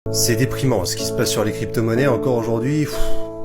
C'est déprimant ce qui se passe sur les crypto-monnaies encore aujourd'hui.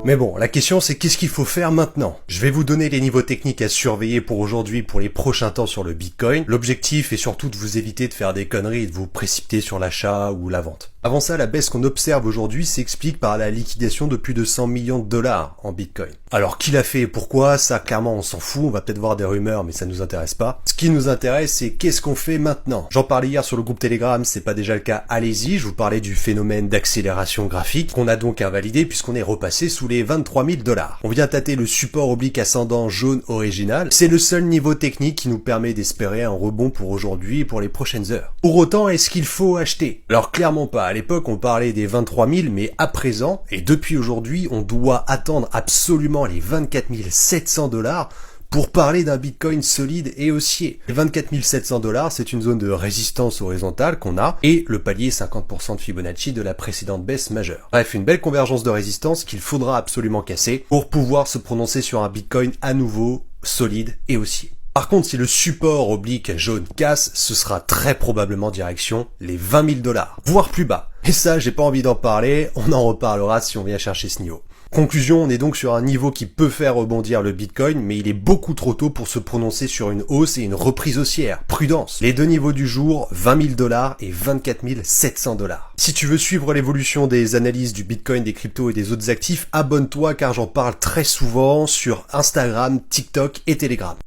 Mais bon, la question c'est qu'est-ce qu'il faut faire maintenant? Je vais vous donner les niveaux techniques à surveiller pour aujourd'hui, pour les prochains temps sur le Bitcoin. L'objectif est surtout de vous éviter de faire des conneries et de vous précipiter sur l'achat ou la vente. Avant ça, la baisse qu'on observe aujourd'hui s'explique par la liquidation de plus de 100 millions de dollars en Bitcoin. Alors qui l'a fait et pourquoi? Ça clairement on s'en fout, on va peut-être voir des rumeurs mais ça nous intéresse pas. Ce qui nous intéresse c'est qu'est-ce qu'on fait maintenant? J'en parlais hier sur le groupe Telegram, c'est pas déjà le cas, allez-y, je vous parlais du phénomène d'accélération graphique qu'on a donc invalidé puisqu'on est repassé sous les 23 000 dollars. On vient tâter le support oblique ascendant jaune original, c'est le seul niveau technique qui nous permet d'espérer un rebond pour aujourd'hui et pour les prochaines heures. Pour autant, est-ce qu'il faut acheter? Alors clairement pas, à l'époque on parlait des 23 000 mais à présent, et depuis aujourd'hui, on doit attendre absolument les 24 700 dollars pour parler d'un Bitcoin solide et haussier. Les 24 700 dollars, c'est une zone de résistance horizontale qu'on a, et le palier 50% de Fibonacci de la précédente baisse majeure. Bref, une belle convergence de résistance qu'il faudra absolument casser pour pouvoir se prononcer sur un Bitcoin à nouveau solide et haussier. Par contre, si le support oblique jaune casse, ce sera très probablement direction les 20 000 dollars, voire plus bas. Et ça, j'ai pas envie d'en parler, on en reparlera si on vient chercher ce niveau. Conclusion, on est donc sur un niveau qui peut faire rebondir le Bitcoin, mais il est beaucoup trop tôt pour se prononcer sur une hausse et une reprise haussière. Prudence. Les deux niveaux du jour, 20 000 dollars et 24 700 dollars. Si tu veux suivre l'évolution des analyses du Bitcoin, des cryptos et des autres actifs, abonne-toi car j'en parle très souvent sur Instagram, TikTok et Telegram.